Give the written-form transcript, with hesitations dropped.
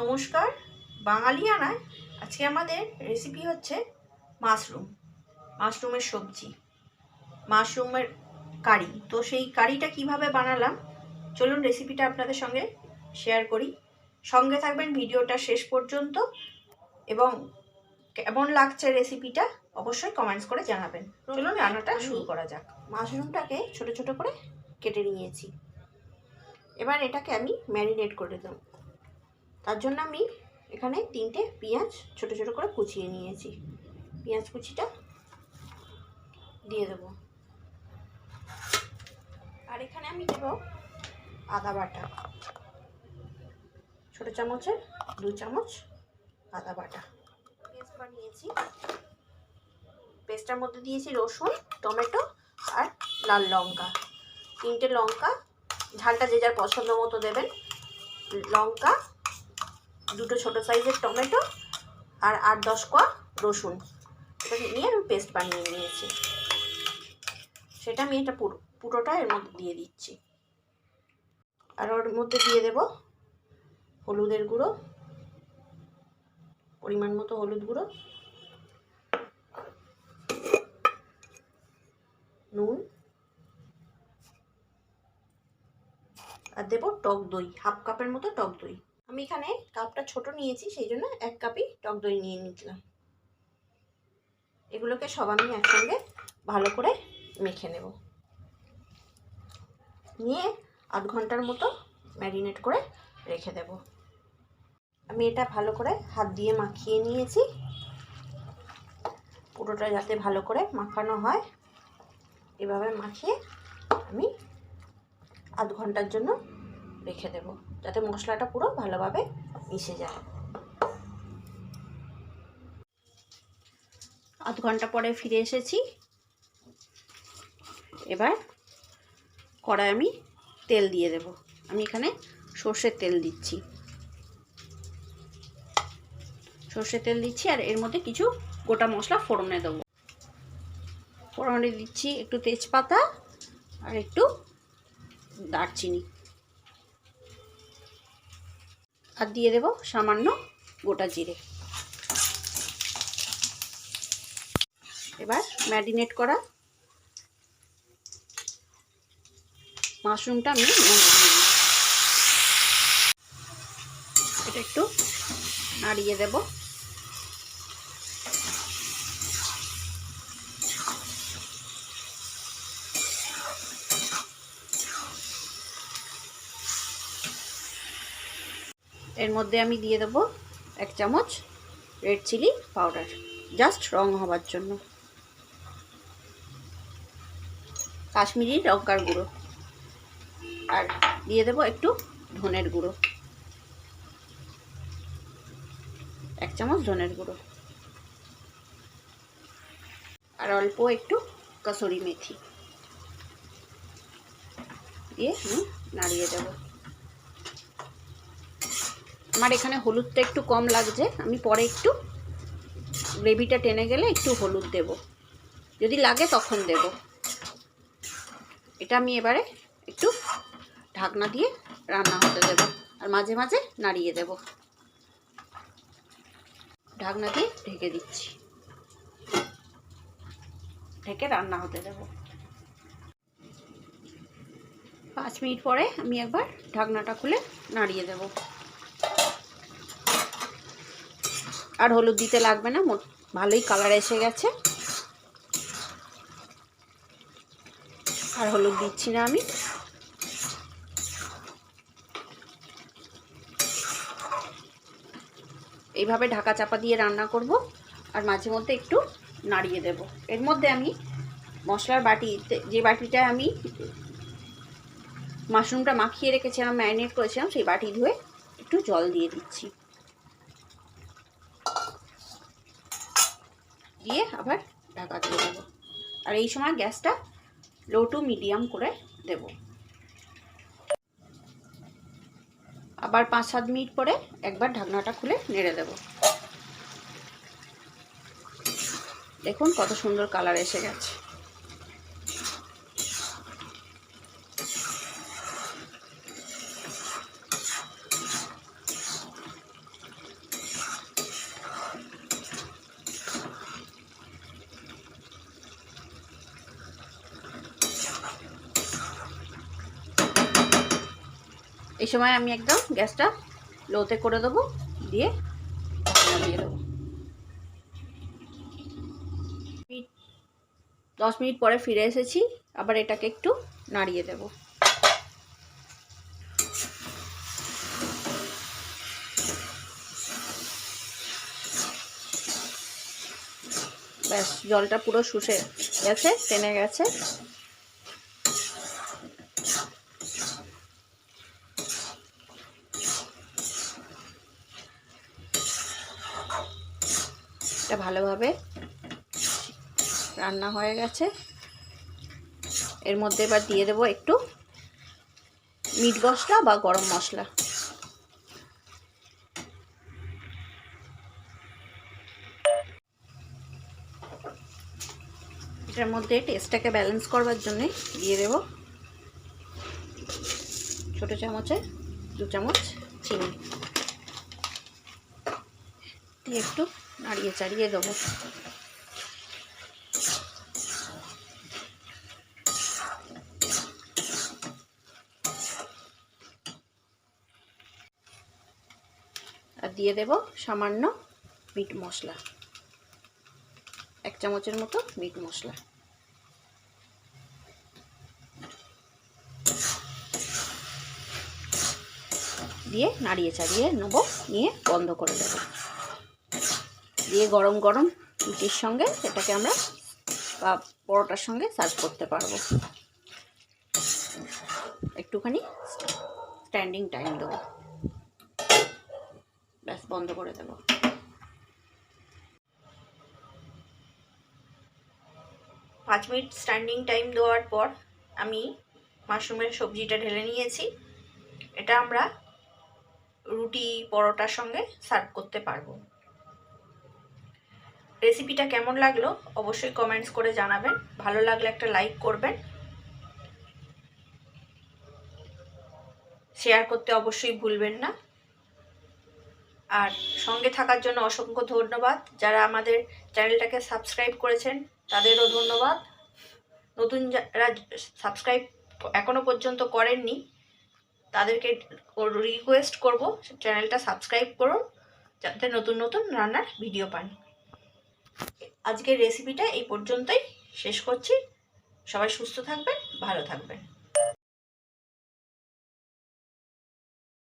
নমস্কার। বাঙালিয়ানায় আজকে আমাদের রেসিপি হচ্ছে মাশরুমের সবজি, মাশরুমের কারি। তো সেই কারিটা কিভাবে বানালাম চলুন রেসিপিটা আপনাদের সঙ্গে শেয়ার করি। সঙ্গে থাকবেন ভিডিওটা শেষ পর্যন্ত এবং কেমন লাগছে রেসিপিটা অবশ্যই কমেন্টস করে জানাবেন। চলুন রান্নাটা শুরু করা যাক। মাশরুমটাকে ছোট ছোট করে কেটে নিয়েছি। এবার এটাকে আমি ম্যারিনেট করে দেব। তার জন্য আমি এখানে 3টে পেঁয়াজ ছোট ছোট করে কুচিয়ে নিয়েছি। পেঁয়াজ কুচিটা দিয়ে দেব। আর এখানে আমি দেব আদা বাটা, ছোট চামচের 2 চামচ আদা বাটা। পেস্ট বানিয়েছি। পেস্টটার মধ্যে দিয়েছি রসুন, টমেটো আর লাল লঙ্কা। 3টে লঙ্কা, ঝালটা যে যার পছন্দ মতো দেবেন। লঙ্কা, 2টো ছোটো সাইজের টমেটো আর 8-10 কোয়া রসুন। এটা নিয়ে আমি পেস্ট বানিয়ে নিয়েছি। সেটা আমি এটা পুরোটা এর মধ্যে দিয়ে দিচ্ছি। আর ওর মধ্যে দিয়ে দেব হলুদের গুঁড়ো, পরিমাণ মতো হলুদ গুঁড়ো, নুন, আর দেব টক দই, হাফ কাপের মতো টক দই। আমি এখানে কাপটা ছোট নিয়েছি, সেই জন্য 1 কাপই টক দই নিয়ে নিলাম। এগুলোকে সব আমি একসঙ্গে ভালো করে মেখে নেব। নিয়ে আধ ঘন্টার মতো ম্যারিনেট করে রেখে দেব। আমি এটা ভালো করে হাত দিয়ে মাখিয়ে নিয়েছি। পুরোটা যাতে ভালো করে মাখানো হয় এভাবে মাখিয়ে আমি আধ ঘন্টার জন্য রেখে দেব, যাতে মশলাটা পুরো ভালোভাবে মিশে যায়। আধ ঘন্টা পরে ফিরে এসেছি। এবার কড়াই আমি তেল দিয়ে দেব। আমি এখানে সর্ষের তেল দিচ্ছি। সর্ষের তেল দিচ্ছি আর এর মধ্যে কিছু গোটা মশলা ফোড়নে দেবো। ফোড়নে দিচ্ছি একটু তেজপাতা আর একটু দারচিনি, আর দিয়ে দেব সামান্য গোটা জিরে। এবার ম্যারিনেট করা মাশরুমটা আমি এটা একটু নাড়িয়ে দেব। এর মধ্যে আমি দিয়ে দেব 1 চামচ রেড চিলি পাউডার, জাস্ট রং হবার জন্য। কাশ্মীরি লঙ্কার গুঁড়ো, আর দিয়ে দেব একটু ধনের গুঁড়ো, 1 চামচ ধনের গুঁড়ো, আর অল্প একটু কসুরি মেথি দিয়ে আমি নাড়িয়ে দেব। আমার এখানে হলুদটা একটু কম লাগছে, আমি পরে একটু গ্রেভিটা টেনে গেলে একটু হলুদ দেব, যদি লাগে তখন দেব। এটা আমি এবারে একটু ঢাকনা দিয়ে রান্না হতে দেব, আর মাঝে মাঝে নাড়িয়ে দেব। ঢাকনা দিয়ে ঢেকে দিচ্ছি, ঢেকে রান্না হতে দেব। 5 মিনিট পরে আমি একবার ঢাকনাটা খুলে নাড়িয়ে দেব। আর হলুদ দিতে লাগবে না, ভালোই কালার এসে গেছে। আর হলুদ দিচ্ছি না আমি। এইভাবে ঢাকা চাপা দিয়ে রান্না করব, আর মাঝে মধ্যে একটু নাড়িয়ে দেব। এর মধ্যে আমি মশলার বাটিতে, যে বাটিটায় আমি মাশরুমটা মাখিয়ে রেখেছিলাম, ম্যারিনেট করেছিলাম, সেই বাটি ধুয়ে একটু জল দিয়ে দিচ্ছি। দিয়ে আবার ঢাকা দিয়ে দেবো। আর এই সময় গ্যাসটা লো টু মিডিয়াম করে দেব। আবার 5-7 মিনিট পরে একবার ঢাকনাটা খুলে নেড়ে দেব। দেখুন কত সুন্দর কালার এসে গেছে। এই সময় আমি একদম গ্যাসটা লোতে করে দেবো, দিয়ে দিয়ে দেবো। 10 মিনিট পরে ফিরে এসেছি, আবার এটাকে একটু নাড়িয়ে দেব। ব্যাস, জলটা পুরো শুষে গেছে, টেনে গেছে। এটা ভালোভাবে রান্না হয়ে গেছে। এর মধ্যে এবার দিয়ে দেবো একটু মিট মশলা বা গরম মশলা। এটার মধ্যে টেস্টটাকে ব্যালেন্স করবার জন্য দিয়ে দেব ছোটো চামচে 2 চামচ চিনি, দিয়ে একটু নাড়িয়ে চাড়িয়ে দেবো। আর দিয়ে দেব সামান্য মিট মশলা, 1 চামচের মতো মিট মশলা। দিয়ে নাড়িয়ে চাড়িয়ে নেব, নিয়ে বন্ধ করে দেব। দিয়ে গরম গরম রুটির সঙ্গে এটাকে আমরা বা পরোটার সঙ্গে সার্ভ করতে পারবো। একটুখানি স্ট্যান্ডিং টাইম দেবো, ব্যাস বন্ধ করে দেব। 5 মিনিট স্ট্যান্ডিং টাইম দেওয়ার পর আমি মাশরুমের সবজিটা ঢেলে নিয়েছি। এটা আমরা রুটি পরোটার সঙ্গে সার্ভ করতে পারবো। রেসিপিটা কেমন লাগলো অবশ্যই কমেন্টস করে জানাবেন। ভালো লাগলে একটা লাইক করবেন, শেয়ার করতে অবশ্যই ভুলবেন না। আর সঙ্গে থাকার জন্য অসংখ্য ধন্যবাদ। যারা আমাদের চ্যানেলটাকে সাবস্ক্রাইব করেছেন তাদেরও ধন্যবাদ। নতুন যারা সাবস্ক্রাইব এখনো পর্যন্ত করেননি তাদেরকে রিকোয়েস্ট করব চ্যানেলটা সাবস্ক্রাইব করুন, যাতে নতুন নতুন রান্নার ভিডিও পান। আজকের রেসিপিটা এই পর্যন্তই শেষ করছি। সবাই সুস্থ থাকবেন, ভালো থাকবেন।